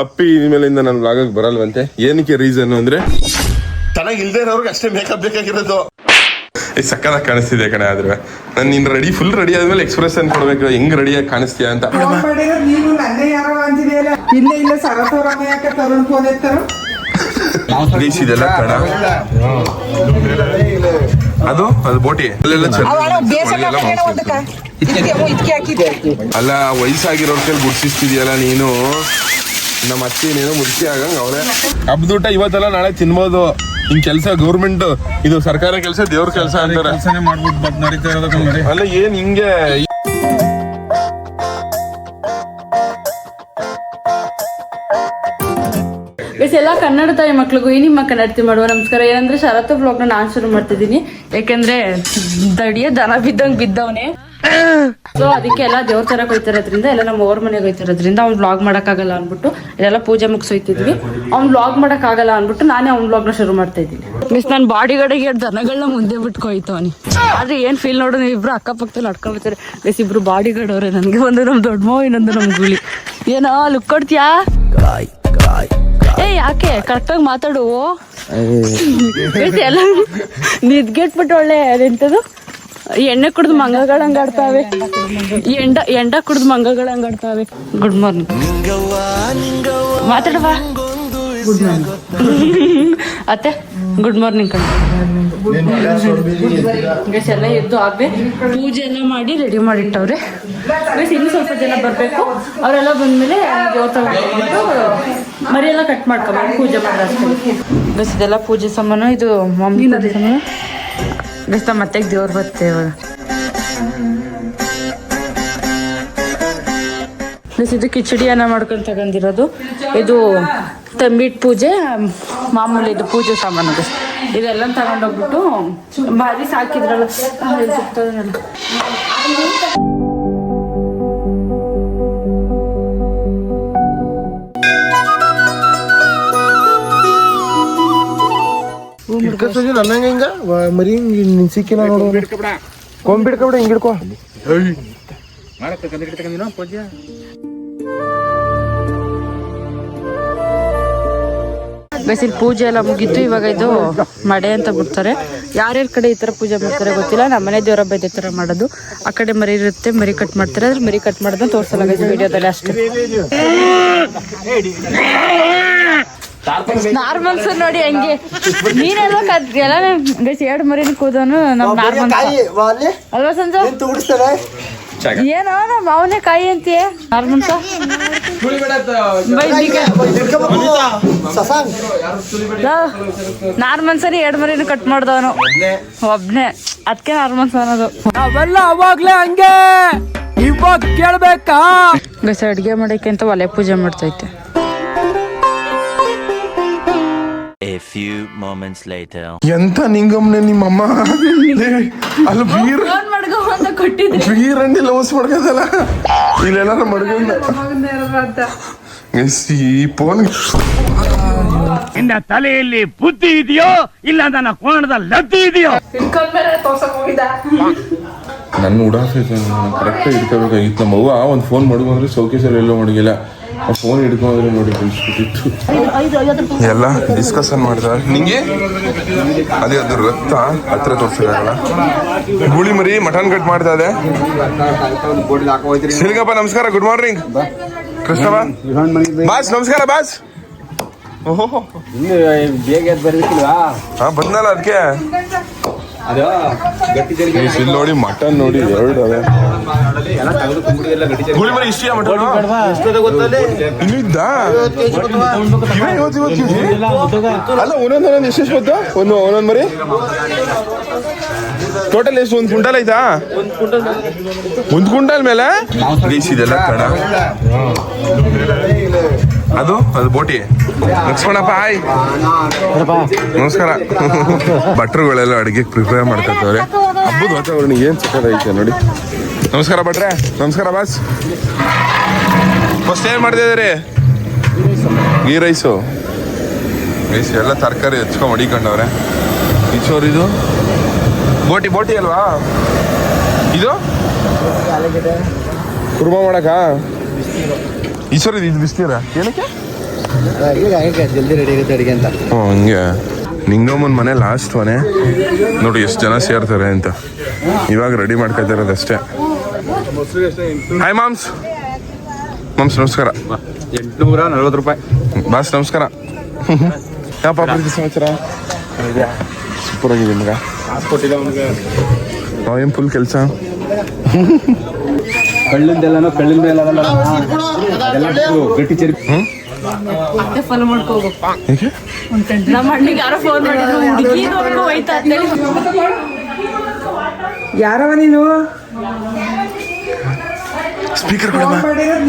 ಅಪ್ಪಿ ಇನ್ಮೇಲಿಂದ ನಾನು ವ್ಲಾಗಕ್ಕೆ ಬರಲ್ವಂತೆ. ಏನಕ್ಕೆ ರೀಸನ್ ಅಂದ್ರೆ ಚೆನ್ನಾಗಿ ಇಲ್ದೇ ಇರೋರ್ಗೆ ಅಷ್ಟೇ ಮೇಕಪ್ ಬೇಕಾಗಿರೋದು. ಸಕ್ಕದಾಗಿ ಕಾಣಿಸ್ತಿದೆ ಕಣೆ. ಆದ್ರೆ ನಾನು ನೀನ್ ರೆಡಿ ಫುಲ್ ರೆಡಿ ಆದ್ಮೇಲೆ ಎಕ್ಸ್ಪ್ರೆಷನ್ ಕೊಡ್ಬೇಕು, ಹೆಂಗ್ ರೆಡಿಯಾಗಿ ಕಾಣಿಸ್ತೀಯ ಅಂತ. ಇದೆಲ್ಲ ಕಣ ಅದು ಬೋಟಿ ಅಲ್ಲೆಲ್ಲ ಅಲ್ಲ ವಯಸ್ಸಾಗಿರೋರ್ ಕೈಲಿ ಗುಡ್ಸಿಸ್ತಿದ್ಯಲ್ಲ ನೀನು. ನಮ್ಮ ಅತ್ತಿ ನೀನು ಮುದುಕಿ ಆಗಂಗ ಅವರೇ. ಹಬ್ಬದೂಟ ಇವತ್ತೆಲ್ಲ ನಾಳೆ ತಿನ್ಬೋದು. ನಿನ್ ಕೆಲ್ಸ ಗೌರ್ಮೆಂಟ್ ಇದು ಸರ್ಕಾರ ಕೆಲಸ, ದೇವ್ರ ಕೆಲಸ ಅಂತಾರೆ. ಅಲ್ಲ ಏನ್ ಹಿಂಗೆ ಎಲ್ಲ ಕನ್ನಡ ತಾಯಿ ಮಕ್ಳಿಗೂ ನಿಮ್ಮ ಕನ್ನಡತಿ ಮಾಡುವ ನಮಸ್ಕಾರ. ಏನಂದ್ರೆ ಶರತ್ತು ಬ್ಲಾಗ್ನ ನಾನು ಶುರು ಮಾಡ್ತಿದ್ದೀನಿ. ಯಾಕೆಂದ್ರೆ ದಡಿಯ ದನ ಬಿದ್ದಂಗ್ ಬಿದ್ದವನೇ. ಸೊ ಅದಕ್ಕೆ ಎಲ್ಲ ದೇವ್ರ ತರ ಹೋಯ್ತಿರೋದ್ರಿಂದ, ಎಲ್ಲ ನಮ್ಮ ಅವ್ರ ಮನೆಗೆ ಹೋಯ್ತಿರೋದ್ರಿಂದ ಅವ್ನು ವ್ಲಾಗ್ ಮಾಡಕ್ಕಾಗಲ್ಲ ಅನ್ಬಿಟ್ಟು ಇದೆಲ್ಲ ಪೂಜೆ ಮುಗಿಸೋಯ್ತಿದ್ವಿ. ಅವ್ನು ವ್ಲಾಗ್ ಮಾಡಕ್ಕಾಗಲ್ಲ ಅನ್ಬಿಟ್ಟು ನಾನೇ ಅವ್ನ ವ್ಲಾಗ್ನ ಶುರು ಮಾಡ್ತಾ ಇದ್ದೀನಿ. ಮಿಸ್ ನಾನು ಬಾಡಿ ಗಾರ್ಡಿಗೆ ದನಗಳನ್ನ ಮುಂದೆ ಬಿಟ್ಟು ಹೋಯ್ತವನಿ. ಆದ್ರೆ ಏನ್ ಫೀಲ್ ನೋಡು, ನೀವು ಇಬ್ರು ಅಕ್ಕಪಕ್ಕದಲ್ಲಿ ನಡ್ಕೊಂಡ್ ಬರ್ತಾರೆ. ಬೇಸ್ ಇಬ್ರು ಬಾಡಿ ಗಾರ್ಡ್ ಅವ್ರೆ. ನನ್ಗೆ ಒಂದು ನಮ್ ದೊಡ್ಡ ಮಾವ, ಇನ್ನೊಂದು ನಮ್ ಗುಳಿ. ಏನೋ ಲುಕ್ ಕೊಡ್ತೀಯಾ? ಏ ಯಾಕೆ ಕರೆಕ್ಟಾಗಿ ಮಾತಾಡು. ಎಲ್ಲ ನಿದ್ಗೆಟ್ಬಿಟ್ಟು ಒಳ್ಳೆ ಅದೆಂತದು ಎಣ್ಣೆ ಕುಡ್ದು ಮಂಗಗಳಂಗಾಡ್ತಾವೆ. ಎಂಡ ಕುಡ್ದು ಮಂಗಗಳಂಗಾಡ್ತಾವೆ. ಗುಡ್ ಮಾರ್ನಿಂಗ್ ಮಾತಾಡವಾ. ಗುಡ್ ಮಾರ್ನಿಂಗ್ ಅತ್ತೆ. Good morning guys. ಗೈಸ್ ಎಲ್ಲ ಎದ್ದು ಆಗ್ಬೇಕು, ಪೂಜೆ ಎಲ್ಲ ಮಾಡಿ ರೆಡಿ ಮಾಡಿಟ್ಟವ್ರೆ. ಗೈಸ್ ಇನ್ನು ಸ್ವಲ್ಪ ಜನ ಬರಬೇಕು. ಅವರೆಲ್ಲ ಬಂದ್ಮೇಲೆ ದೇವ್ರ ತಗೊಂಡ್ಬಿಟ್ಟು ಮರಿಯೆಲ್ಲ ಕಟ್ ಮಾಡ್ಕೊಬೇಕು, ಪೂಜೆ ಮಾಡಿದ್ರೆ ಅಷ್ಟೇ. ಗೈಸ್ ಇದೆಲ್ಲ ಪೂಜೆ ಸಾಮಾನು. ಇದು ಮಮ್ಮಿ ಪೂಜೆ ಸಾಮಾನು. ಗೈಸ್ ಮತ್ತೆ ದೇವ್ರು ಬರುತ್ತೆ ಇವಾಗ. ಗೈಸ್ ಇದು ಕಿಚಡಿಯನ್ನ ಮಾಡ್ಕೊಂಡು ತಗೊಂಡಿರೋದು. ಇದು ತಂಬಿಟ್ಟು ಪೂಜೆ ಮಾಮೂಲಿ ಇದು ಪೂಜೆ ಸಾಮಾನು. ಗೈಸ್ ಇದೆಲ್ಲ ತಗೊಂಡೋಗ್ಬಿಟ್ಟು ಭಾರಿ ಸಾಕಿದ್ರಲ್ಲ ಸಿಗ್ತದಲ್ಲ. ನನ್ನಂಗ ಹಿಂಗ ಮರಿ ಸಿಕ್ಕಿನ ನೋಡು. ಕೊಂಬಿಡ್ಕೊಬಿಡ ಹಿಂಗ ಹಿಡ್ಕೊ. ಬೇಸಿಲ್ ಪೂಜೆ ಎಲ್ಲ ಮುಗೀತು. ಇವಾಗ ಇದು ಮಡೆ ಅಂತ ಬಿಡ್ತಾರೆ. ಯಾರ್ಯಾರ ಕಡೆ ಈ ತರ ಪೂಜೆ ಮಾಡ್ತಾರೆ ಗೊತ್ತಿಲ್ಲ. ನಮ್ಮನೆ ದೇವರ ಹಬ್ಬ ಇದೇ ತರ ಮಾಡೋದು. ಆ ಕಡೆ ಮರಿ ಇರುತ್ತೆ, ಮರಿ ಕಟ್ ಮಾಡ್ತಾರೆ. ಅದ್ರ ಮರಿ ಕಟ್ ಮಾಡೋದನ್ನ ತೋರ್ಸಲ್ಲ ಗೈಸ್ ವಿಡಿಯೋದಲ್ಲಿ ಅಷ್ಟೇ. ನಾರ್ಮಲ್ಸ್ ನೋಡಿ ಹಂಗೆ ನೀನೆಲ್ಲ ಎಲ್ಲ ಗೈಸ್ 2 ಮರಿನ ಕೂದನು ನಮ್ ನಾರ್ಮಲ್ಸ್ ಅಲ್ವಾ ಸಂಜು? ಏನೋ ನಮ್ಮ ಅವನೇ ಕಾಯಿ ಅಂತೀಯ ನಾರ್ಮಲ್ಸ. ನಾರ್ಮಲ್ಸರಿ 2 ಮರಿನ ಕಟ್ ಮಾಡ್ದವನು ಒಬ್ನೇ, ಅದಕ್ಕೆ ನಾರ್ಮಲ್ಸ್ ಅನ್ನೋದು. ಅವೆಲ್ಲ ಅವಾಗ್ಲೇ ಹಂಗೆ ಇವಾಗ ಕೇಳ್ಬೇಕಾ? ಗೈಸ್ ಅಡ್ಗೆ ಮಾಡಕ್ಕೆ ಅಂತ ಒಲೆ ಪೂಜೆ ಮಾಡ್ತೈತೆ. A few moments later. ಎಂತ ನಿಂಗಮ್ನೆ ನಿಮ್ಮಮ್ಮ ಅಲ್ಲಿ ಬೀರಂಡಿ ಲವಸ್ ಮಾಡ್ಕೋದಲ್ಲ ಇಲ್ಲೆಲ್ಲ ಮಡ್ಕೊಂಡ ಈ ಫೋನ್. ನಿನ್ನ ತಲೆಯಲ್ಲಿ ಬುದ್ಧಿ ಇದೆಯೋ ಇಲ್ಲ ನನ್ನ ಕೋಣದ ಲದ್ದಿ ಇದೆಯೋ? ನನ್ನ ಉಡಾಸೈತೆ, ಕರೆಕ್ಟಾಗಿ ಇಟ್ಕೋಬೇಕಾಗಿತ್ತು. ನಮ್ಮ ಅವ್ವ ಒಂದು ಫೋನ್ ಮಡ್ಕೊಂಡ್ರೆ ಸೌಕೇಶಲ್ಲಿ ಎಲ್ಲೋ ಮಡಗಿಲ್ಲ. ಆ ಫೋನ್ ಹಿಡ್ಕೊಂಡ್ರೆ ನೋಡಿ ಕಳಿಸ್ಬಿಟ್ಟಿತ್ತು. ಎಲ್ಲ ಡಿಸ್ಕಷನ್ ಮಾಡ್ತಾರೆ. ನಿಂಗೆ ಅದೇ ಅದ್ರ ರಕ್ತ ಹತ್ರ ತೋರ್ಸಕ್ಕಾಗಲ್ಲ. ಗೂಳಿ ಮರಿ ಮಟನ್ ಕಟ್ ಮಾಡ್ತಾ ಇದೆ. ಸಿಲ್ಗಪ್ಪ ನಮಸ್ಕಾರ. Good morning Krishnappa. ಬಾಸ್ ನಮಸ್ಕಾರ ಬಾಸ್. ಓಹೋ ಬೇಗ ಬರ್ಬೇಕಿಲ್ವಾ? ಹಾ ಬಂದ್ನಲ್ಲ ಅದಕ್ಕೆ. ಇಲ್ಲಿ ನೋಡಿ ಮಟನ್ ನೋಡಿ 2 ಅವೆ. ಗೂಳಿ ಮರಿ ಇಷ್ಟ ಮಟನ್ ಇಲ್ಲಿದ್ದ ಅಲ್ಲ ಒಂದೊಂದು ಎಷ್ಟು ಗೊತ್ತಾ? ಒಂದೊಂದು ಮರಿ ಟೋಟಲ್ ಎಷ್ಟು? 1 ಕ್ವಿಂಟಲ್ ಆಯ್ತಾ? 1 ಕ್ವಿಂಟಲ್ ಮೇಲೆ ಇದೆಲ್ಲ ಕಣ. ಅದು ಬೋಟಿ. ಲಕ್ಷ್ಮಣಪ್ಪ ಹಾಯ್ ನಮಸ್ಕಾರ. ಭಟ್ರುಗಳೆಲ್ಲ ಅಡುಗೆ ಪ್ರಿಪೇರ್ ಮಾಡ್ತಿರ್ತಾರೆ. ಹಬ್ಬದ ವಾತಾವರಣ ಏನ್ ಚಿಕ್ಕದೈತೆ ನೋಡಿ. ನಮಸ್ಕಾರ ಭಟ್ರೆ. ನಮಸ್ಕಾರ ಬಾಸ್. ಫಸ್ಟ್ ಏನ್ ಮಾಡ್ತಿದ್ದೀರಿ? ಗೀ ರೈಸು. ಎಲ್ಲ ತರಕಾರಿ ಹೆಚ್ಕೊಂಡ್ ಮಡಿಕೊಂಡವ್ರೆ. ಈಚೋರು ಇದು ಬೋಟಿ ಅಲ್ವಾ ಇದು? ಕುರ್ಮಾ ಮಾಡಕ ಈಶ್ವರ ಇದು ಬಿಸ್ತೀರ ಏನಕ್ಕೆ? ಜಲ್ದಿ ರೆಡಿ ಆಗುತ್ತೆ ಅಡಿಗೆ ಅಂತ. ಹಂಗೆ ನಿಂಗಮ್ಮನ ಮನೆ ಲಾಸ್ಟ್ ಮನೆ ನೋಡಿ ಎಷ್ಟು ಜನ ಸೇರ್ತಾರೆ ಅಂತ. ಇವಾಗ ರೆಡಿ ಮಾಡ್ಕೊತಿರೋದಷ್ಟೇ. Hi moms. ಮಾಮ್ಸ್ ನಮಸ್ಕಾರ. 840 ರೂಪಾಯಿ. ಬಾಸ್ ನಮಸ್ಕಾರ. ಯಾವ ಪ್ರೀತಿ ಸಮಾಚಾರ? ಸೂಪರ್ ಆಗಿದೆ ಮಗ. ಏನು ಫುಲ್ ಕೆಲಸ. ಕಳ್ಳಿಂದೆಲ್ಲನೋ ಕಳ್ಳಿನ ಮೇಲೆ ಗಟ್ಟಿ ಚರಿ. ಮತ್ತೆ ಫಾಲೋ ಮಾಡ್ಕೋಬೇಕು. ನಮ್ಮ ಅಣ್ಣಿಗೆ ಯಾರೋ ಫೋನ್ ಮಾಡಿದ್ರು, ಹುಡುಗಿ ನೋಡ್ಕೊ ಹೋಯ್ತಾ ಅಂತೇಳಿ. ಯಾರವ ನೀನು? ಸ್ಪೀಕರ್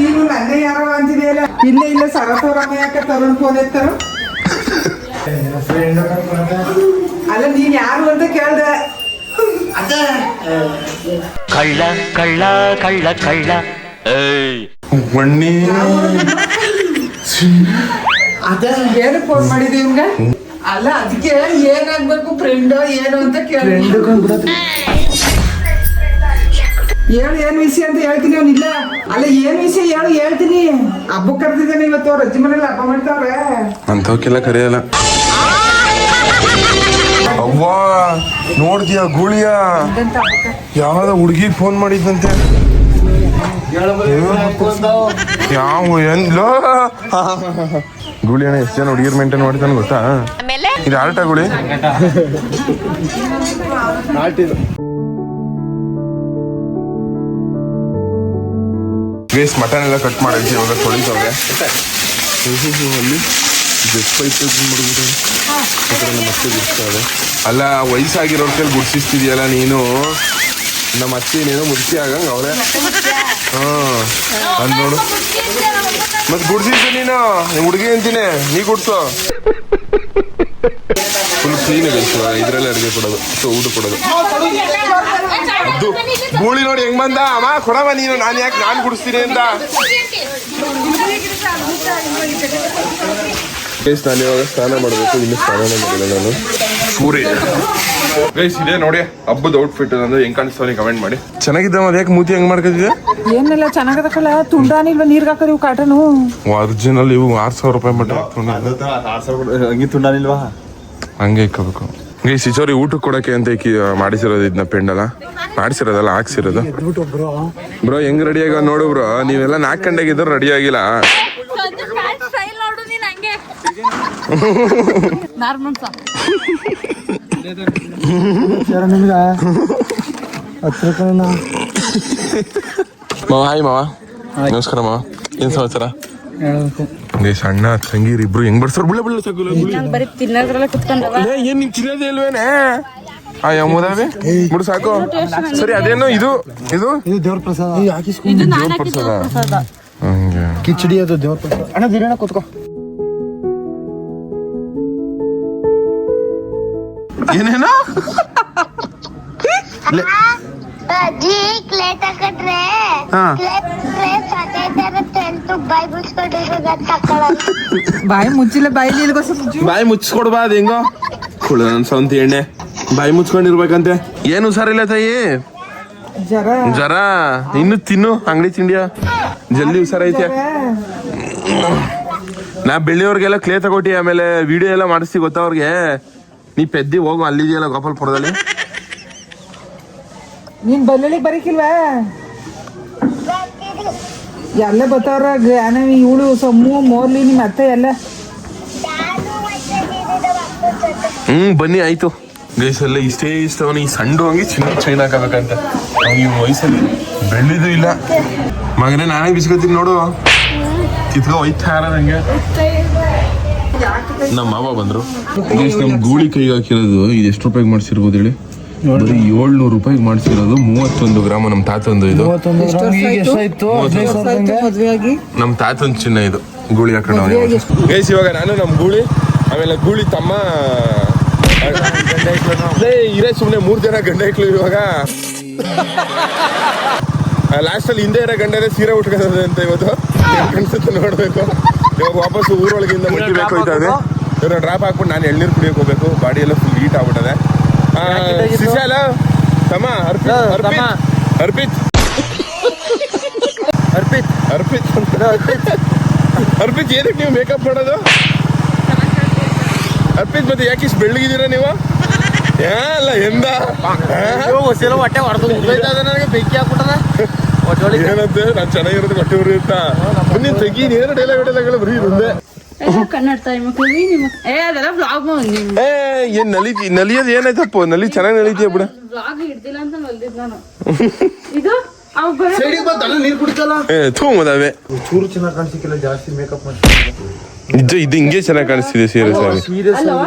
ನೀನು ನನ್ನೇ ಯಾರವ ಅಂತಿದೆಯಲ್ಲ. ಇಲ್ಲ ಸರತವ್ರಮ್ಮ ಯಾಕೆ ತರುಣ್ ಫೋನ್ ಎತ್ತಾರ? ಅಲ್ಲ ನೀನ್ ಯಾರು ಅಂತ ಕೇಳ್ದೆ. ಕಳ್ಳ ಕಳ್ಳ ಕಳ್ಳ ಕಳ್ಳ ಏಯ್ ಮಣ್ಣಿ ಏನು ಫೋನ್ ಮಾಡಿದ್ವಿ ಇವ್ಗ? ಅಲ್ಲ ಅದಕ್ಕೆ ಏನಾಗ್ಬೇಕು ಫ್ರೆಂಡ್ ಏನು ಅಂತ ಕೇಳಿ ಹೇಳು ಏನ್ ವಿಷಯ ಅಂತ ಹೇಳ್ತೀನಿ. ಅವನಿಲ್ಲ ಅಲ್ಲ ಏನ್ ವಿಷಯ ಹೇಳು ಹೇಳ್ತೀನಿ. ಹಬ್ಬ ಕರೆದಿದ್ದೇನೆ ಇವತ್ತು. ಅವ್ರ ಅಜ್ಜಿ ಮನೇಲಿ ಹಬ್ಬ ಮಾಡ್ತಾವ್ರೆ. ಅಂತವಕ್ಕೆಲ್ಲ ಕರೆಯಲ್ಲ. ಅವ್ವಾ ನೋಡ್ತೀಯ ಗೂಳಿಯ ಯಾವ್ದ ಹುಡುಗಿ ಫೋನ್ ಮಾಡಿದ್ದಂತೆ. ಯಾವ ಏನ್ಲೋ ಗೂಳಿ ಅಣ್ಣ ಎಷ್ಟು ಜನ ಹುಡುಗಿರ್ ಮೇಂಟೈನ್ ಮಾಡ್ತಾನೆ ಗೊತ್ತಾ? ಇದು ಆಲ್ಟ ಗೂಳಿ. ವೇಸ್ಟ್ ಮಟನ್ ಎಲ್ಲ ಕಟ್ ಮಾಡಿದ್ವಿ. ಇವಾಗ ತೊಳಿತವ್ರೆ. ಅಲ್ಲಿ ಮತ್ತೆ ಗುಡಿಸ್ತಾವೆ. ಅಲ್ಲ ವಯಸ್ಸಾಗಿರೋರ್ ಕೈಲಿ ಗುಡ್ಸಿಸ್ತಿದ್ಯಲ್ಲ ನೀನು. ನಮ್ಮ ಅತ್ತೆನೇನೋ ಮುದುಕಿ ಆಗಂಗ ಅವ್ರೆ. ಅಂದ್ ನೋಡು ಮತ್ ಗುಡ್ಸಿದ್ದು ನೀನು ಹುಡುಗಿ ಅಂತೀನಿ. ನೀ ಗುಡ್ಸೋ ಫುಲ್ ಕ್ಲೀನ್ ಆಗಿ ಇದ್ರಲ್ಲೇ ಅಡುಗೆ ಕೊಡೋದು, ಊಟ ಕೊಡೋದು. ಅದು ಗೂಳಿ ನೋಡಿ ಹೆಂಗ್ ಬಂದ. ಅಮ್ಮ ಕೊಡವ ನೀನು. ನಾನು ಗುಡಿಸ್ತೀನಿ ಅಂತ. ನಾನು ಇವಾಗ ಸ್ನಾನ ಮಾಡಬೇಕು. ಇನ್ನು ಸ್ನಾನ ಮಾಡಿಲ್ಲ ನಾನು. ಸೂರ್ಯ ಗೈಸ್ ಇದೆ ನೋಡಿ ಹಬ್ಬದ ಔಟ್ಫಿಟ್ ಅಂದ್ರೆ ಹೆಂಗ್ ಕಾಣಿಸ್ತಾವ ಕಮೆಂಟ್ ಮಾಡಿ. ಚೆನ್ನಾಗಿದ್ದ ಮತ್ತೆ ಯಾಕೆ ಮೂತಿ ಹೆಂಗ್ ಮಾಡ್ಕೊತಿದ್ದೆ? ಏನೆಲ್ಲ ಚೆನ್ನಾಗದ ಕಳ. ತುಂಡಾನಿಲ್ವ ನೀರ್ಗೆ ಹಾಕೋದು ಕಾಟನು. ಒರಿಜಿನಲ್ ಇವು 6000 ರೂಪಾಯಿ ಮಟ್ಟ ಹಂಗೆ ತುಂಡಾನಿಲ್ವಾ? ಹಂಗೆ ಇಕ್ಕೋಬೇಕು. ಗೈಸ್ ಈಚೋರಿ ಊಟಕ್ಕೆ ಕೊಡಕ್ಕೆ ಅಂತ ಮಾಡಿಸಿರೋದು. ಇದನ್ನ ಪೆಂಡಲ್ಲ ಮಾಡಿಸಿರೋದಲ್ಲ ಹಾಕ್ಸಿರೋದು. ಬ್ರೋ ಹೆಂಗ್ ರೆಡಿ ಆಗ ನೋಡು ಬ್ರೋ. ನೀವೆಲ್ಲ 4 ಗಂಟೆಗೆ ಇದ್ರು ರೆಡಿ ಆಗಿಲ್ಲ. ಮಾವ ಹಾಯ್ ಮಾವ. ನಮಸ್ಕಾರ ಮಾವ. ಏನ್ ಸಮಾಚಾರ? ಸಣ್ಣ ತಂಗೀರ್ ಇಬ್ರು ಹೆಂಗ್ ಬಡ್ಸೋರ್. ಬುಳ್ಳ ಬರೀ ತಿನ್ನೋದ್ರಲ್ಲ ಕುತ್ಕೊಂಡವ. ಏನ್ ನಿಮ್ ಚಿನ್ನದೇ ಇಲ್ವೇನೆ? ಮುದಾವೆ ಬಿಡು ಸಾಕು. ಸರಿ ಅದೇನೋ ಇದು ಇದು ದೇವ್ರ ಪ್ರಸಾದ. ಇದು ನಾನು ಹಾಕಿದ್ದು ಪ್ರಸಾದ. ಹಂಗೆ ಕಿಚಡಿ ಅದು ದೇವ್ರ ಪ್ರಸಾದ. ಅಣ್ಣ ದಿನ ಕೂತ್ಕೋ. ಏನೇನೋ ಅಜ್ಜಿ ಕ್ಲೇ ತಕೊಂಡ್ರೆ ಬಾಯಿ ಮುಚ್ಚಿಲ್ಲ. ಬಾಯಿಲಿ ಇಲ್ಗೋಸ ಬಾಯಿ ಮುಚ್ಚಿಸ್ಕೊಡ್ಬಾ. ಅದ್ ಹೆಂಗೋ ಕುಳ ನನ್ ಸ್ವಂತ ಎಣ್ಣೆ ಬಾಯಿ ಮುಚ್ಕೊಂಡಿರ್ಬೇಕಂತೆ. ಏನು ಹುಷಾರಿಲ್ಲ ತಾಯಿ. ಜರ ಇನ್ನು ತಿನ್ನು ಅಂಗಡಿ ತಿಂಡಿಯ ಜಲ್ದಿ ಹುಷಾರೈತೆ. ನಾ ಬೆಳ್ಳಿಯವ್ರಿಗೆಲ್ಲ ಕ್ಲೇ ತಗೊಟ್ಟಿ. ಆಮೇಲೆ ವಿಡಿಯೋ ಎಲ್ಲ ಮಾಡಿಸ್ತಿ ಗೊತ್ತಾ ಅವ್ರಿಗೆ. ನೀ ಪೆದ್ದಿ ಹೋಗು ಅಲ್ಲಿದೆಯಲ್ಲ ಗೋಪಾಲ್ಪುರದಲ್ಲಿ. ನೀನ್ ಬಲ್ಲಳಿಗೆ ಬರೀಕಿಲ್ವಾ? ಎಲ್ಲ ಬತ್ತವ್ರ ಜ್ಞಾನವಿ ಇವಳು ಸೊಮ್ಮು ಮೋರ್ಲಿ ನಿಮ್ಮ ಅತ್ತೆ ಎಲ್ಲ. ಬನ್ನಿ ಆಯ್ತು. ಗೈಸ್ ಎಲ್ಲ ಇಷ್ಟೇ ಇಷ್ಟವನು ಈ ಸಣ್ಣ ಹಂಗೆ ಚಿನ್ನ ಚೈನ್ ಹಾಕಬೇಕಂತ. ಈ ವಯಸ್ಸಲ್ಲಿ ಬೆಳ್ಳಿದು ಇಲ್ಲ ಮಗನೇ. ನಾನೇ ಬಿಸ್ಕೊತೀನಿ ನೋಡು. ಕಿತ್ಕೊ ಒಯ್ತಾ ನಂಗೆ. ನಮ್ಮ ಮಾವ ಬಂದ್ರು. ನಮ್ ಗೂಳಿ ಕೈಗೆ ಹಾಕಿರೋದು ಇದು ಎಷ್ಟು ರೂಪಾಯಿಗೆ ಮಾಡ್ಸಿರ್ಬೋದು ಹೇಳಿ? ಬರೀ 700 ರೂಪಾಯಿಗೆ ಮಾಡ್ಸಿರೋದು. 31 ಗ್ರಾಮ. ನಮ್ಮ ತಾತಂದು ಇದು. ನಮ್ಮ ತಾತಂದು ಚಿನ್ನ ಇದು. ಗೂಳಿ ಹಾಕೊಂಡು ಗೈಸ್ ಇವಾಗ ನಾನು ನಮ್ಮ ಗೂಳಿ ಆಮೇಲೆ ಗೂಳಿ ತಮ್ಮ ಇರೇ ಸುಮ್ನೆ 3 ಜನ ಗಂಡ ಇಕ್ಳು. ಇವಾಗ ಲಾಸ್ಟ್ ಅಲ್ಲಿ ಹಿಂದೆ ಇರೋ ಗಂಡರೇ ಸೀರೆ ಉಟ್ಕೋದ ಅಂತ ಇವತ್ತು ಅನ್ಸುತ್ತೆ. ನೋಡ್ಬೇಕು ಇವಾಗ ವಾಪಸ್ ಊರೊಳಗಿಂದ ಮಟ್ಟಿ ಬೇಕು ಹೋಯ್ತದೆ. ಇವ್ರ ಡ್ರಾಪ್ ಹಾಕ್ಬಿಟ್ಟು ನಾನು ಎಳ್ನೀರು ಕುಡಿಯೋಕೆ ಹೋಗ್ಬೇಕು. ಬಾಡಿ ಎಲ್ಲ ಫುಲ್ ಹೀಟ್ ಆಗ್ಬಿಟ್ಟದೆ. ಸಿಶಾಲ ತಮ್ಮ ಅರ್ಪಿತ್ ಅರ್ಪಿತ್ ಏನಕ್ಕೆ ನೀವು ಮೇಕಪ್ ಮಾಡೋದು? ಅರ್ಪಿತ್ ಮತ್ತೆ ಯಾಕೆ ಇಷ್ಟು ಬೆಳ್ಳಗಿದ್ದೀರಾ ನೀವು? ಅಲ್ಲ ಎಂದ ಹೊಟ್ಟೆ ಹೊಡೆದು ನನಗೆ ಬೆಂಕಿ ಹಾಕ್ಬಿಟ್ಟದ. ಏನಂತೆ ನಾನ್ ಚೆನ್ನಾಗಿರೋದು ಹೊಟ್ಟೆ ಉರಿ ಅಂತ ನೀನ್ ತೆಗಿ ಏನು ಡೈಲಾಗ್ಗಳು ಬರೀ ಮುಂದೆ. ಕನ್ನಡ ತಾಯಿ ಮಕ್ಳಿಗೆ ನಿಮ್ಮ ಅದೆಲ್ಲ ಬ್ಲಾಗ್ ಏನ್ ನಲಿಯೋದು ಏನಾಯ್ತಪ್ಪ? ನಲ್ಲಿ ಚೆನ್ನಾಗಿ ನಲಿತೀಯ ಬಿಡ. ಬ್ಲಾಗ್ ಹಿಡ್ದಿಲ್ಲ ಅಂತ ನಲ್ದಿದ್ ನಾನು. ಇದು ನೀರು ಕುಡಿತಲ್ಲ ಥೂ ಮದಾವೆ ಚೂರು ಚೆನ್ನಾಗಿ ಕಾಣಿಸಿಕ್ಕಿಲ್ಲ, ಜಾಸ್ತಿ ಮೇಕಪ್ ಮಾಡಿ. ಇದು ಹಿಂಗೆ ಚೆನ್ನಾಗಿ ಕಾಣಿಸ್ತಿದೆ ಸೀರಿಯಸ್ ಆಗಿ. ಅಲ್ವಾ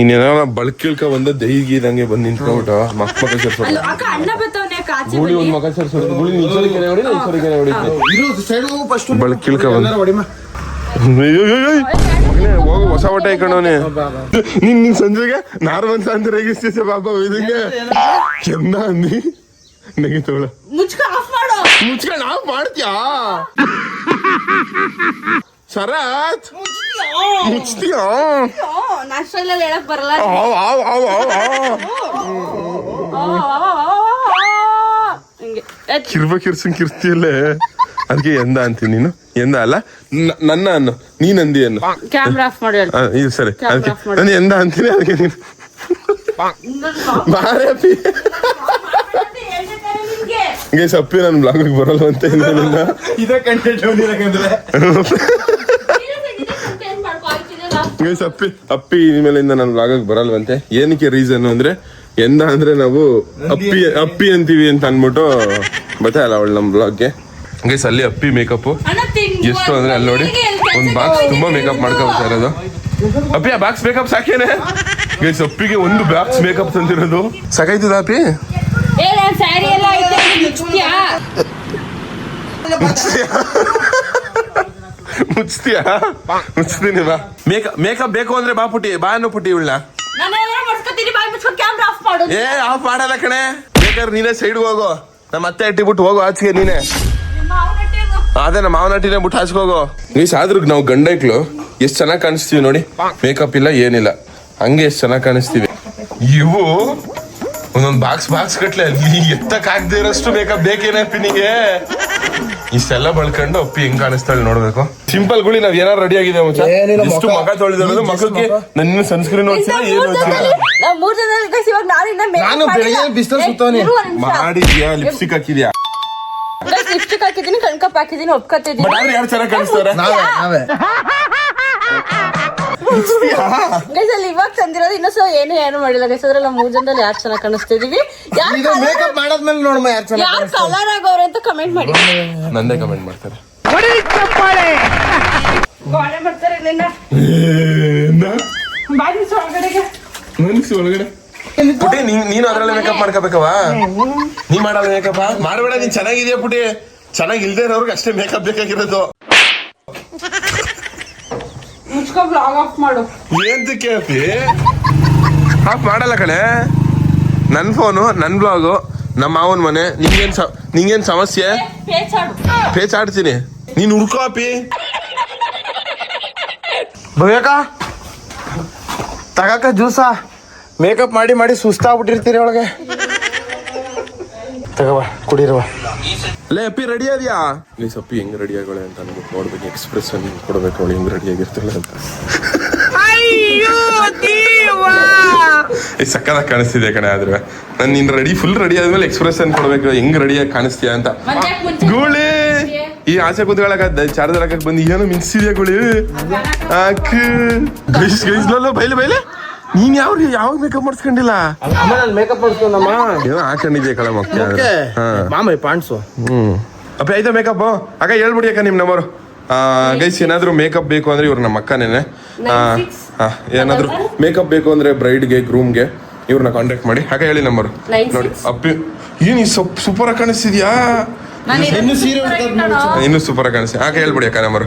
ಇನ್ನೇನೋ ಬಳಕಿಳ್ಕ ಬಂದ ದೈಗಿದಂಗೆ ಬಂದು ನಿಂತ್ಕೊಬಿಟ್ಟು ಮಕ್ಕ ಸೇರ್ಸೋದು ಅಕ್ಕ ಅಣ್ಣ ಬತ್ತವನೆ ಕಾಚಿ ಗೂಳಿ ಒಂದ್ ಮಕ ಸೇರ್ಸೋದು ಗೂಳಿ ಈಶ್ವರಿಕೆನೆ ಹೊಡಿ ಈಶ್ವರಿಕೆನೆ ಹೊಡಿತೆ ಬಳಕಿಳ್ಕ ಬಂದ ಹೋಗು ಹೊಸ ಬಟ್ಟೆ ಹಾಕೊಂಡವನೆ. ನಿನ್ ಸಂಜೆಗೆ ನಾರ್ಮಲ್ ಅಂತ ರೇಗಿಸ್ತೀಸ ಪಾಪ ಇದಕ್ಕೆ ಕೆಂದ ಅಂದಿ ನೆಗಿತೋಳ ಮುಚ್ಕ ಆಫ್ ಮಾಡು. ಮುಚ್ಕೊಂಡು ಆಫ್ ಮಾಡ್ತೀಯಾ ಶರತ್? ಮುಚ್ತೀಯಾ? ನಾಷ್ಟಲ್ಲಿ ಹೇಳಕ್ ಬರಲ್ಲ. ಹಿಂಗೆ ಕಿರ್ತಿಯಲ್ಲೇ ಅದಕ್ಕೆ ಎಂದ ಅಂತೀನಿ ನೀನು. ಎಂದ ಅಲ್ಲ ನನ್ನ ಅನ್ನು ನೀನ್ ಅಂದಿ ಅನ್ನು. ಕ್ಯಾಮ್ರಾ ಆಫ್ ಮಾಡಿ ಹೇಳು. ಇದು ಸರಿ ಅದಕ್ಕೆ ನಾನು ಎಂದ ಅಂತೀನಿ ಅದಕ್ಕೆ ನೀನು ಬಾರೇ ಅಪ್ಪಿ ಹಿಂಗೆ ಸಪ್ಪಿ ನನ್ನ ಬ್ಲಾಗಿಗೆ ಬರಲ್ಲ ಅಂತ ಏನಿಲ್ಲ. ಇದೇ ಕಂಟೆಂಟ್ ಸಪ್ಪಿ ಅಪ್ಪಿ ಇನ್ಮೇಲಿಂದ ನನ್ನ ಬ್ಲಾಗಿಗೆ ಬರಲ್ವಂತೆ. ಏನಕ್ಕೆ ರೀಸನ್ ಅಂದ್ರೆ ಎಂದ ಅಂದ್ರೆ ನಾವು ಅಪ್ಪಿ ಅಂತೀವಿ ಅಂತ ಅನ್ಬಿಟ್ಟು ಬತ್ತಲ್ಲ ಅವಳು ನಮ್ಮ ಬ್ಲಾಗ್ಗೆ. ಗೈಸ್ ಅಲ್ಲಿ ಅಪ್ಪಿ ಮೇಕಪ್ ಎಷ್ಟು ಅಂದ್ರೆ ಅಲ್ಲಿ ನೋಡಿ ಒಂದು ಬಾಕ್ಸ್ ತುಂಬಾ ಮೇಕಪ್ ಮಾಡ್ಕೊಳ್ತಾ ಇರೋದು. ಅಪ್ಪಿ ಆ ಬಾಕ್ಸ್ ಮೇಕಪ್ ಸಾಕೇನೆ ಗೈಸ್? ಅಪ್ಪಿಗೆ ಒಂದು ಬಾಕ್ಸ್ ಮೇಕಪ್ ತಂದಿರೋದು ಸಾಕಾಯ್ತದ ಅಪ್ಪಿ? ಸ್ಯಾರಿ ಎಲ್ಲ ಐತೆ ಮುಚ್ತೀಯಾ? ಮುಚ್ತೀನಿ ಬಾ. ಮೇಕಪ್ ಬೇಕು ಅಂದ್ರೆ ಬಾ ಪುಟ್ಟಿ, ಬಾ ಅನ್ನೋ ಪುಟ್ಟಿ ಇವಳ. ಏ ಆಫ್ ಮಾಡಲ್ಲ ಕಣೆ, ಬೇಕಾದ್ರೆ ನೀನೇ ಸೈಡ್ ಹೋಗು. ನಮ್ಮ ಅತ್ತೆ ಇಟ್ಟಿಬಿಟ್ಟು ಹೋಗು ಆಚೆಗೆ ನೀನೆ. ಅದೇ ನಮ್ಮ ಮಾವನ ಹಟ್ಟಿನೇ ಬಿಟ್ಟು ಆಚೆಗೆ ಹೋಗು. ಗೈಸ್ ಆದ್ರೂ ನಾವು ಗಂಡ ಇಕ್ಳು ಎಷ್ಟ್ ಚೆನ್ನಾಗಿ ಕಾಣಿಸ್ತೀವಿ ನೋಡಿ. ಮೇಕಪ್ ಇಲ್ಲ ಏನಿಲ್ಲ, ಹಂಗೆ ಎಷ್ಟ್ ಚೆನ್ನಾಗಿ ಕಾಣಿಸ್ತೀವಿ. ಇವು ಒಂದೊಂದು ಬಾಕ್ಸ್ ಗಟ್ಲೆ ಅಲ್ಲಿ ಎತ್ತಕ್ ಆಗದೆ ಇರೋಷ್ಟು ಮೇಕಪ್ ಬೇಕೇನಪ್ಪಿ ನಿಗೆ? ಇಷ್ಟೆಲ್ಲ ಬಳ್ಕೊಂಡು ಅಪ್ಪಿ ಹೆಂಗ್ ಕಾಣಿಸ್ತಾಳೆ ನೋಡ್ಬೇಕು. ಸಿಂಪಲ್ ಗುಳಿ ನಾವ್ ಏನಾರು ರೆಡಿ ಆಗಿದೆ ಎಷ್ಟು ಮಗ ತೊಳೆದ ಮಗಕ್ಕೆ ನನ್ನ ಸನ್ಸ್ಕ್ರೀನ್ ಓದಿಸಿಲ್ಲ ಏನು ನಾನು ಬೆಳಿಗ್ಗೆ ಬಿಸಿಲು ಸುತ್ತವನಿ ಮಾಡಿದ್ಯಾ? ಲಿಪ್ಸ್ಟಿಕ್ ಹಾಕಿದ್ಯಾ? ಲಿಪ್ಸ್ಟಿಕ್ ಹಾಕಿದೀನಿ, ಕಣ್ಕಪ್ ಹಾಕಿದೀನಿ, ಒಪ್ಕೊತಿದ್ದೀನಿ. ಯಾರು ಚೆನ್ನಾಗಿ ಕಾಣಿಸ್ತಾರೆ? ನಾವೇ ಇವಾಗ ತಂದಿರೋದು ಇನ್ನೊಂದು ಏನು ಮಾಡಿಲ್ಲ ಗೈಸ್. ಅದ್ರಲ್ಲಿ ಮೂರ್ ಜನದಲ್ಲಿ ಯಾರು ಚೆನ್ನಾಗಿ ಕಾಣಿಸ್ತಿದೀವಿ, ಮೇಕಪ್ ಮಾಡಾದ್ಮೇಲೆ ನೋಡಮ್ಮ ಯಾರು ಯಾರು ಕಲರ್ ಆಗೋರೆ ಅಂತ ಕಮೆಂಟ್ ಮಾಡಿ. ನಂದೇ ಕಮೆಂಟ್ ಮಾಡ್ತಾರೆ. ಗೋಡೆ ಮಾಡ್ತಾರೆ ಇಲ್ಲಿಂದ ಮನ್ಸು ಒಳಗಡೆ ಪುಟಿ ನೀನು ಅದ್ರಲ್ಲೇ ಮೇಕಪ್ ಮಾಡ್ಕೋಬೇಕವಾ? ನೀ ಮಾಡಲ್ಲ ಮೇಕಪ್? ಮಾಡಬೇಡ, ನೀನ್ ಚೆನ್ನಾಗಿದ್ಯಾ ಪುಟಿ. ಚೆನ್ನಾಗಿ ಇಲ್ದೇ ಇರೋರ್ಗೆ ಅಷ್ಟೇ ಮೇಕಪ್ ಬೇಕಾಗಿರೋದು. ಮುಚ್ಕೊ ಬ್ಲಾಗ್ ಆಫ್ ಮಾಡು. ಏಂತಕ್ಕೆ ಅಪ್ಪಿ ಆಫ್ ಮಾಡಲ್ಲ ಕಣೆ? ನನ್ ಫೋನು, ನನ್ ಬ್ಲಾಗು, ನಮ್ಮ ಮಾವನ್ ಮನೆ. ನಿಂಗೇನ್ ಸಮಸ್ಯೆ? ಪೇಚ್ ಆಡ್ತೀನಿ, ನೀನ್ ಹುಡ್ಕೋ ಅಪ್ಪಿ. ಭವ್ಯಕ ತಗಾಕ ಜ್ಯೂಸ ಮೇಕಪ್ ಮಾಡಿ ಸುಸ್ತಾಗ್ಬಿಟ್ಟಿರ್ತೀರಿ ಒಳಗೆ. ತಗವ ಕುಡಿರವ. ಅಲ್ಲೇ ಅಪ್ಪಿ ರೆಡಿ ಆದ್ಯಾ? ಪ್ಲೀಸ್ ಅಪ್ಪಿ ಹೆಂಗ್ ರೆಡಿ ಆಗೋಳೆ ಅಂತ ಅನ್ಬಿಟ್ಟು ನೋಡ್ಬೇಕು, ಎಕ್ಸ್ಪ್ರೆಷನ್ ಕೊಡ್ಬೇಕು ಅವಳು ಹೆಂಗ್ ರೆಡಿ ಆಗಿರ್ತಾಳೆ ಅಂತ. ಸಕ್ಕದಾಗಿ ಕಾಣಿಸ್ತಿದೆ ಕಣೆ. ಆದ್ರೆ ನಾನು ನೀನ್ ಫುಲ್ ರೆಡಿ ಆದ್ಮೇಲೆ ಎಕ್ಸ್ಪ್ರೆಷನ್ ಕೊಡ್ಬೇಕು, ಹೆಂಗ್ ರೆಡಿಯಾಗಿ ಕಾಣಿಸ್ತೀಯ ಅಂತ. ಗೋಳಿ ಈ ಆಸೆ ಕೂತ್ಕೊಳ್ಳಕ ಚಾರ್ಜರ್ ಹಾಕಕ್ ಬಂದು ಏನೋ ಮಿಕ್ಸಿದ್ಯಾ ಗೋಳಿ? ಬೈಲೆ ನೀನ್ ಯಾವಾಗ ಮೇಕಪ್ ಮಾಡಿಸ್ಕೊಂಡಿಲ್ಲ? ಮೇಕಪ್ ಮಾಡ್ಕೊಂಡಮ್ಮ ಏನೋ ಹಾಕೊಂಡಿದ್ಯಾ ಕಳ ಮಕ್ಕ ಮಾಮ ಪಾಂಡ್ಸು. ಅಪ್ಪ ಆಯ್ತಾ ಮೇಕಪ್? ಅಕ್ಕ ಹೇಳ್ಬಿಡಿ ಅಕ್ಕ ನಿಮ್ ನಂಬರು. ಗೈಸ್ ಏನಾದ್ರು ಮೇಕಪ್ ಬೇಕು ಅಂದ್ರೆ ಇವ್ರು ನಮ್ಮ ಅಕ್ಕನೇನೆ. ಏನಾದ್ರು ಮೇಕಪ್ ಬೇಕು ಅಂದ್ರೆ ಬ್ರೈಡ್ಗೆ, ಗ್ರೂಮ್ಗೆ ಇವ್ರನ್ನ ಕಾಂಟ್ಯಾಕ್ಟ್ ಮಾಡಿ. ಅಕ್ಕ ಹೇಳಿ ನಂಬರ್ ನೋಡಿ. ಅಪ್ಪಿ ಏನ್ ಸೂಪರ್ ಆಗಿ ಕಾಣಿಸ್ತಿದ್ಯಾ? ಇನ್ನು ಸೂಪರ್ ಆಗಿ ಕಾಣಿಸ್ತಿ. ಆಗ ಹೇಳ್ಬಿಡಿ ಅಕ್ಕ ನಂಬರ್.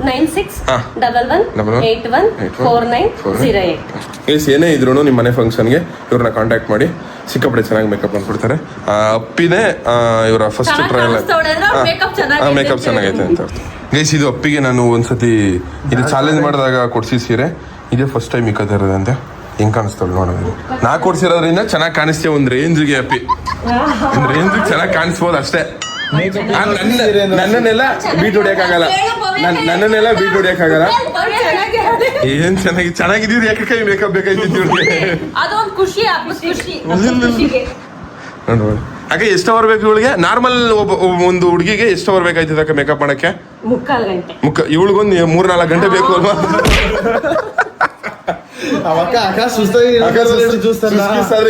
ಏನೇ ಇದ್ರು ನಿಮ್ಮ ಮನೆ ಫಂಕ್ಷನ್ಗೆ ಇವ್ರನ್ನ ಕಾಂಟ್ಯಾಕ್ಟ್ ಮಾಡಿ. ಸಿಕ್ಕಾಪಟ್ಟೆ ಚೆನ್ನಾಗಿ ಮೇಕಪ್ ಮಾಡ್ಕೊಡ್ತಾರೆ. ಅಪ್ಪಿನೇ ಇವರ ಫಸ್ಟ್ ಟ್ರಯಲ್ ಮೇಕಪ್ ಚೆನ್ನಾಗೈತೆ ಅಂತ. ಗೈಸ್ ಇದು ಅಪ್ಪಿಗೆ ನಾನು ಒಂದ್ಸತಿ ಇದು ಚಾಲೆಂಜ್ ಮಾಡಿದಾಗ ಕೊಡ್ಸಿದ ಸೀರೆ ಇದೇ ಫಸ್ಟ್ ಟೈಮ್ ಇಕ್ಕತಾ ಇರೋದಂತೆ. ಹೆಂಗ್ ಕಾಣಿಸ್ತಾಳೆ ನೋಡೋದು. ನಾ ಕೊಡ್ಸಿರೋದ್ರಿಂದ ಚೆನ್ನಾಗಿ ಕಾಣಿಸ್ತೀವಿ ಒಂದ್ ರೇಂಜ್ಗೆ. ಅಪ್ಪಿ ಒಂದ್ ರೇಂಜ್ಗೆ ಚೆನ್ನಾಗಿ ಕಾಣಿಸ್ಬೋದು ಅಷ್ಟೇ. ನನ್ನನ್ನೆಲ್ಲ ಬೀಟ್ ಹೊಡಿಯಕ್ಕಾಗಲ್ಲ. ನನ್ನನ್ನೆಲ್ಲ ಬೀಟ್ ಹೊಡಿಯಕ್ಕಾಗಲ್ಲ. ಏನ್ ಚೆನ್ನಾಗಿದ್ದೀರಿ ಯಾಕೆ ಕೈ ಮೇಕಪ್ ಬೇಕಾಯ್ತಿತ್ತು ಅದೊಂದು ಖುಷಿ ಖುಷಿ ನೋಡಿ ಅಕ್ಕ ಎಷ್ಟು ಅವರ್ ಬೇಕು ಇವಳಿಗೆ? ನಾರ್ಮಲ್ ಒಂದು ಹುಡುಗಿಗೆ ಎಷ್ಟು ಅವರ್ ಬೇಕಾಯ್ತದ ಅಕ್ಕ ಮೇಕಪ್ ಮಾಡಕ್ಕೆ? ಮುಕ್ಕಾಲು ಗಂಟೆ. ಇವಳಿಗೊಂದು 3-4 ಗಂಟೆ ಬೇಕು ಅಲ್ವಾ?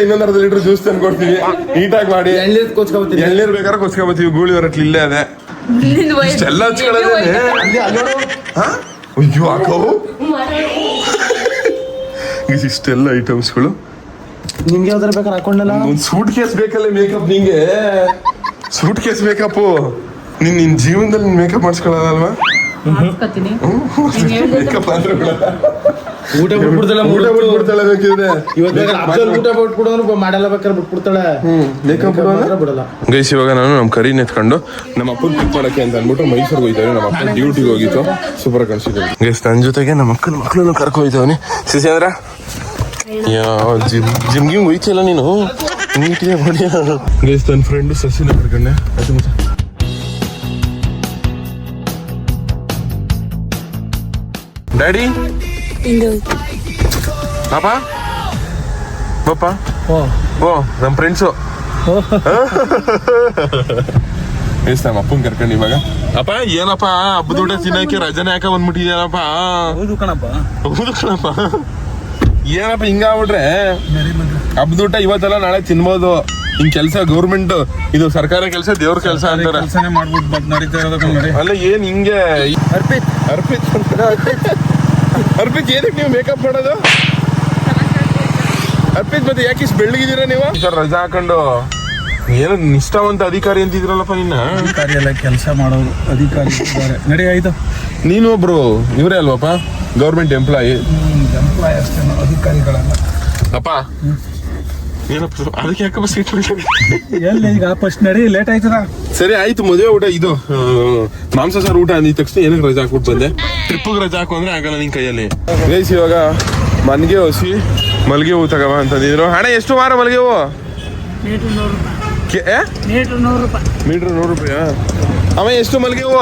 ಇನ್ನೊಂದು ಅರ್ಧ ಲೀಟರ್ ಜ್ಯೂಸ್ ತಂದು ಕೊಡ್ತೀವಿ, ನೀಟಾಗಿ ಮಾಡಿ. ಎಳ್ನೀರ್ ಬೇಕಾದ್ರೆ ಕೊಚ್ಕೊಬತ್ತೀವಿ, ಗೂಳಿ ಹೊರಟ್ಲಿ ಇಲ್ಲೇ ಅದೇ ಇಷ್ಟೆಲ್ಲ ಹಚ್ಕೊಳ್ಳೋದೇನೆ. ಅಯ್ಯೋ ಹಾಕವು ಇಷ್ಟೆಲ್ಲ ಐಟಮ್ಸ್ಗಳು. ನಿಮ್ಗೆ ಯಾವ್ದಾರ ಬೇಕಾದ್ರೆ ಹಾಕೊಂಡಲ್ಲ? ಒಂದು ಸೂಟ್ ಕೇಸ್ ಬೇಕಲ್ಲ ಮೇಕಪ್. ನಿಂಗೆ ಸೂಟ್ ಕೇಸ್ ಮೇಕಪ್ ನಿನ್ ಜೀವನದಲ್ಲಿ ಮೇಕಪ್ ಮಾಡಿಸ್ಕೊಳ್ಳೋದಲ್ವಾ? ಮೇಕಪ್ ಅಂದ್ರೆ ಊಟ ಬಿಟ್ಬಿಡ್ತಾಳೆ, ಬಿಡ್ತಾಳೆ ಬೇಕಿದ್ರೆ ಊಟ ಬಿಟ್ಬಿಡೋನು ಮಾಡಲ್ಲ ಬೇಕಾದ್ರೆ ಬಿಟ್ಬಿಡ್ತಾಳೆ. ಮೇಕಪ್ ಬಿಡಲ್ಲ. ಗೈಸ್ ಇವಾಗ ನಾನು ನಮ್ಮ ಕರಿನ ಎತ್ಕೊಂಡು ನಮ್ಮ ಅಪ್ಪನ ಪಿಕ್ ಮಾಡಕ್ಕೆ ಅಂತ ಅಂದ್ಬಿಟ್ಟು ಮೈಸೂರಿಗೆ ಹೋಗಿದ್ದೇವೆ. ನಮ್ಮ ಅಪ್ಪನ ಡ್ಯೂಟಿಗೆ ಹೋಗಿತ್ತು, ಸೂಪರ್ ಕಾಣಿಸಿದ್ವಿ. ಗೈಸ್ ನನ್ನ ಜೊತೆಗೆ ನಮ್ಮ ಅಕ್ಕನ ಮಕ್ಕಳನ್ನು ಕರ್ಕೊ ಹೋಗಿದ್ದೇವನಿ. ಸಿಸೇಂದ್ರ ಜಿಮ್ಗೆ ಹೋಯ್ತಿಲ್ಲ ನೀನು? ನೀಟಿಗೆ ಮಾಡಿ. ಗೈಸ್ ನನ್ನ ಫ್ರೆಂಡು ಸಸಿನ ಕರ್ಕೊಂಡೆ. ಡ್ಯಾಡಿ ಪಾಪ ಪಾಪ ಓ ನಮ್ಮ ಫ್ರೆಂಡ್ಸು ಎಸ್ ನಮ್ಮ ಅಪ್ಪನ್ ಕರ್ಕೊಂಡು ಇವಾಗ. ಅಪ್ಪ ಏನಪ್ಪ ಹಬ್ಬದ ಊಟ ತಿನ್ನಕ್ಕೆ ರಜನೆ ಯಾಕ ಬಂದ್ಬಿಟ್ಟಿದ್ಯಾನಪ್ಪ? ಹೌದು ಕಣಪ್ಪ. ಏನಪ್ಪ ಹಿಂಗಾಗ್ಬಿಟ್ರೆ ಹಬ್ಬದ ಊಟ ಇವತ್ತೆಲ್ಲ ನಾಳೆ ತಿನ್ಬೋದು. ಹಿಂಗ್ ಕೆಲ್ಸ ಗೌರ್ಮೆಂಟ್ ಇದು ಸರ್ಕಾರ ಕೆಲಸ ದೇವ್ರ ಕೆಲಸ ಅಂತಾರೆ. ಅಲ್ಲ ಏನ್ ಹಿಂಗೆ ಅರ್ಪಿತ್ ಏನಕ್ಕೆ ನೀವು ಮೇಕಪ್ ಮಾಡೋದು? ಅರ್ಪಿತ್ ಮತ್ತೆ ಯಾಕೆ ಇಷ್ಟು ಬೆಳ್ಳಗಿದ್ದೀರಾ ನೀವು? ರಜಾ ಹಾಕೊಂಡು ಏನು ನಿಷ್ಠಾವಂತ ಅಧಿಕಾರಿ ಅಂತಿದ್ರಲ್ಲಪ್ಪ ನಿನ್ನ? ಅಧಿಕಾರಿ ಎಲ್ಲ ಕೆಲಸ ಮಾಡೋರು ಅಧಿಕಾರಿ ನಡಿ ಆಯ್ತು. ನೀನು ಒಬ್ರು ಇವರೇ ಅಲ್ವಪ್ಪ ಗೌರ್ಮೆಂಟ್ ಎಂಪ್ಲಾಯಿ ಅಷ್ಟೇ, ಅಧಿಕಾರಿಗಳಲ್ಲ. ಅಪ್ಪ ಏನಪ್ಪ ಅದಕ್ಕೆ ಯಾಕಪ್ಪ ಸೀಟ್ ಎಲ್ಲಿ ಈಗ ಫಸ್ಟ್ ನಡಿ, ಲೇಟ್ ಆಯ್ತದ. ಸರಿ ಆಯ್ತು, ಮದುವೆ ಊಟ ಇದು ಮಾಂಸ ಸಾರು ಊಟ ಅಂದಿದ ತಕ್ಷಣ ಏನಕ್ಕೆ ರಜಾ ಹಾಕ್ಬಿಟ್ಟು ಬಂದೆ? ಟ್ರಿಪ್ಪಿಗೆ ರಜಾ ಹಾಕು ಅಂದ್ರೆ ಆಗಲ್ಲ ನಿನ್ ಕೈಯಲ್ಲಿ. ಗೈಸ್ ಇವಾಗ ಮನ್ಗೆ ಹೊಸಿ ಮಲ್ಗೆ ಹೂ ತಗವ ಅಂತಂದಿದ್ರು. ಹಣ ಎಷ್ಟು ವಾರ ಮಲ್ಗೆ ಹೂ? ಮೀಟ್ರ್ 100 ರೂಪಾಯಿ. ಅವ ಎಷ್ಟು ಮಲ್ಗೆ ಹೂ?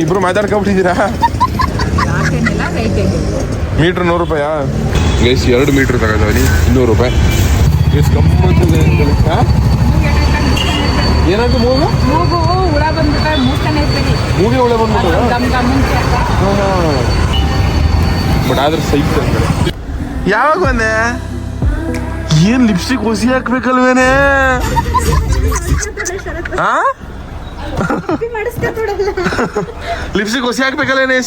ಇಬ್ರು ಮಾತಾಡ್ಕೊಂಡ್ಬಿಟ್ಟಿದ್ದೀರಾ? ಮೀಟ್ರ್ 100 ರೂಪಾಯಾ? ಗೈಸ್ 2 ಮೀಟ್ರ್ ತಗೊಂಡವನಿ 200 ರೂಪಾಯಿ. ಗೈಸ್ ಗಮ್ಮತ್ ಏನಾಯ್ತು? ಮೂಗಿ ಹುಳ ಬಂದ್ಬಿಟ್ಟು ಬಟ್ ಆದ್ರೆ ಸೈಕ್ ಅಂತಾರೆ. ಯಾವಾಗ ಬಂದೆ? ಏನ್ ಲಿಪ್ಸ್ಟಿಕ್ ಹೊಸಿ ಹಾಕ್ಬೇಕಲ್ವೇನೆ? ಲಿಪ್ಸ್ಟಿಕ್ ಹೊಸಿ ಹಾಕ್ಬೇಕಲ್ವೇನೆ?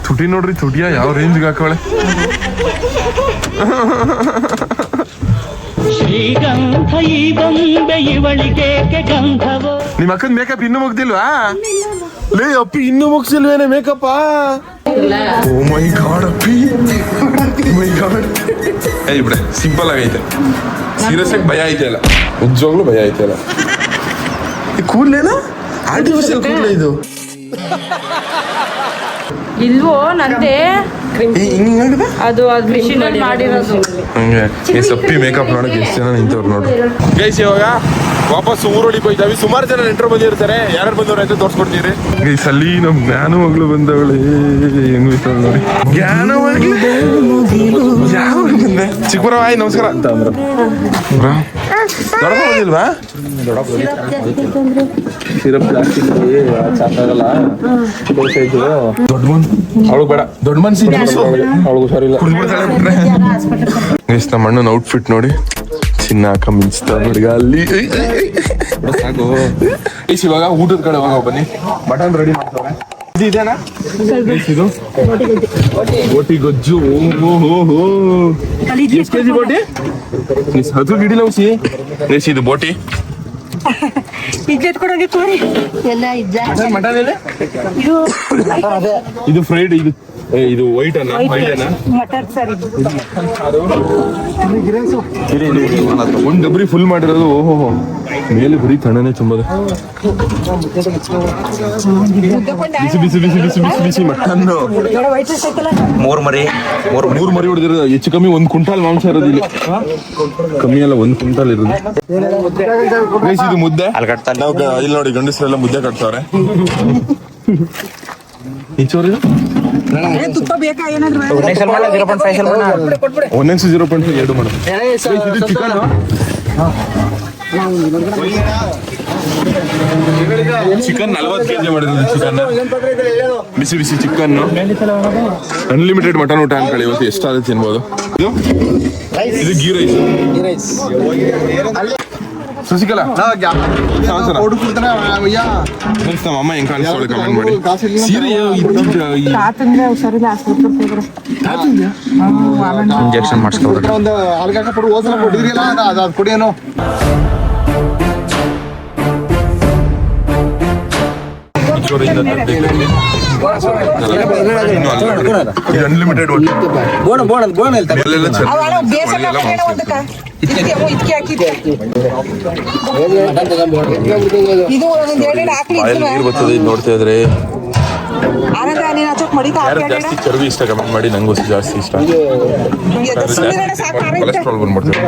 ತುಟಿ ನೋಡ್ರಿ, ತುಟಿಯ ಯಾವ ರೇಂಜ್ಗೆ ಹಾಕೋಳೆ. ನಿಮ್ಮ ಅಕ್ಕನ ಮೇಕಪ್ ಇನ್ನೂ ಮುಗ್ದಿಲ್ವಾ? ಲೇ ಅಪ್ಪಿ ಇನ್ನೂ ಮುಗಿಸಿಲ್ವೇನೆ ಮೇಕಪ್? ಓ ಮೈ ಗಾಡ್ ಅಪ್ಪಿ, ಮೈ ಗಾಡ್. ಬಿಡೆ ಸಿಂಪಲ್ ಆಗೈತೆ. ಸೀರಿಯಸ್ ಆಗಿ ಭಯ ಐತೆ ಅಲ್ಲ, ನಿಜವಾಗ್ಲೂ ಭಯ ಐತೆ ಅಲ್ಲ. ಕೂಡ್ಲೇನಾ? ಆರ್ಟಿಫಿಷಿಯಲ್ ಕೂಡ್ಲೆ ಇದು. ಇಲ್ವೋ ನಂದೇ ಅದು ಮಿಷಿನ್ ಅಲ್ಲಿ ಮಾಡಿರೋದು. ಹಂಗೆ ಸಪ್ಪಿ ಮೇಕಪ್ ನೋಡಕ್ಕೆ ಎಷ್ಟು ಜನ ನಿಂತವ್ರು ನೋಡ್ರಿ. ಗೈಸ್ ಇವಾಗ ವಾಪಸ್ ಊರೊಳಗೆ ಹೋಯ್ತಾವಿ. ಸುಮಾರು ಜನ ನೆಂಟರು ಬಂದಿರ್ತಾರೆ. ಯಾರು ಬಂದವ್ರು ಅಂತ ತೋರ್ಸ್ಕೊಡ್ತೀರಿ. ಗೈಸ್ ಅಲ್ಲಿ ನಮ್ ಜ್ಞಾನ ಮಗಳು ಬಂದವಳೆ. ಹೆಂಗ್ ನೋಡಿ ಜ್ಞಾನ ಮಗಳು ಯಾವ ಬಂದೆ? ಚಿಕ್ಕಬರ ಆಯ್ ನಮಸ್ಕಾರ ಅಂತ ಅಂದ್ರು. ದೊಡ್ಡ ಬಂದಿಲ್ವಾ? ಸಿರಪ್ ಪ್ಲಾಸ್ಟಿಕ್ ಸಾಕಾಗಲ್ಲ. ದೊಡ್ಡ ಮನ್ ಅವಳು ಬೇಡ, ದೊಡ್ಡ ಮನ್ಸಿ ಅವಳು ಹುಷಾರಿಲ್ಲ. ಗೈಸ್ ನಮ್ಮ ಅಣ್ಣನ ಔಟ್ಫಿಟ್ ನೋಡಿ, ಚಿನ್ನ ಹಾಕ ಮಿಂಚ್ತಾ ಹುಡುಗ ಅಲ್ಲಿ. ಸಾಕು ಗೈಸ್ ಇವಾಗ ಊಟದ ಕಡೆ ಹೋಗ ಬನ್ನಿ. ಮಟನ್ ರೆಡಿ ಮಾಡ್ತಾರೆ. ಇದು ಇದೇನಾ? ಇದು ಬೋಟಿ ಗೊಜ್ಜು. ಎಷ್ಟು ಕೆಜಿ ಬೋಟಿ? ಅದು ಗಿಡಿಲ್ಲ ಹುಸಿ. ಗೈಸ್ ಇದು ಬೋಟಿ. ಮಟನ್ ಇದೆ, ಇದು ಫ್ರೈಡ್. ಇದು ವೈಟ್ ಅನ್ನ ಒಂದ್ ಡಬ್ರಿ ಫುಲ್ ಮಾಡಿರೋದು. ಓಹೋ ಮೇಲೆ ಬರೀ ತಣ್ಣನೆ ತುಂಬದೆ. ಬಿಸಿ ಬಿಸಿ ಬಿಸಿ ಬಿಸಿ ಬಿಸಿ ಬಿಸಿ ಮಟನ್. 3 ಮರಿ ಹೊಡೆದಿರೋದು. ಹೆಚ್ಚು ಕಮ್ಮಿ 1 ಕ್ವಿಂಟಾಲ್ ಮಾಂಸ ಇರೋದು ಇಲ್ಲಿ. ಕಮ್ಮಿ ಅಲ್ಲ, 1 ಕ್ವಿಂಟಾಲ್ ಇರೋದು. ಇದು ಮುದ್ದೆ ಅಲ್ಲಿ ಕಟ್ತಾ ನಾವು ಇಲ್ಲಿ ನೋಡಿ ಗಂಡಸರೆಲ್ಲ ಮುದ್ದೆ ಕಟ್ತಾವ್ರೆ. ಈ ಚೋರು ತುಪ್ಪ ಬೇಕಾ ಏನಾದ್ರು? ಒಂದೊಂದು 0.5 ಎರಡು ಮಾಡೋದು. ಇದು ಚಿಕನ್ ಚಿಕನ್ 40 kg ಮಾಡಿರೋದು. ಚಿಕನ್ ಬಿಸಿ ಬಿಸಿ ಚಿಕನ್ ಅನ್ಲಿಮಿಟೆಡ್ ಮಟನ್ ಊಟ ಅನ್ಕೊಳ್ಳಿ. ಇವತ್ತು ಎಷ್ಟಾದ್ರೆ ತಿನ್ಬೋದು. ಇದು ಗೀ ರೈಸ್. ಶಶಿಕಲಾ ನಮ್ಮ ಅಮ್ಮ ಹೆಂಗ್ ಕಾಣಿಸ್ತಾಳೆ ಕಮೆಂಟ್ ಮಾಡಿ. ಸೀರೆ ಇಂಜೆಕ್ಷನ್ ಮಾಡಿಸ್ಕೊಬೇಕು. ಒಂದು ಆಲ್ಗಾಕ ಪುಡು ಹೋಸಲ ಕೊಟ್ಟಿದ್ರಿಲ್ಲ ಅದು ಕೊಡಿಯೇನು. ಅನ್ಲಿಮಿಟೆಡ್ ನೀರು ಬರ್ತದೆ. ನೋಡ್ತಾ ಇದ್ರೆ ಜಾಸ್ತಿ ಚರ್ಬಿ ಇಷ್ಟ ಕಮೆಂಟ್ ಮಾಡಿ. ನಂಗೂ ಜಾಸ್ತಿ ಇಷ್ಟ. ಕೊಲೆಸ್ಟ್ರಾಲ್ ಬಂದ್ಬಿಡ್ತದೆ.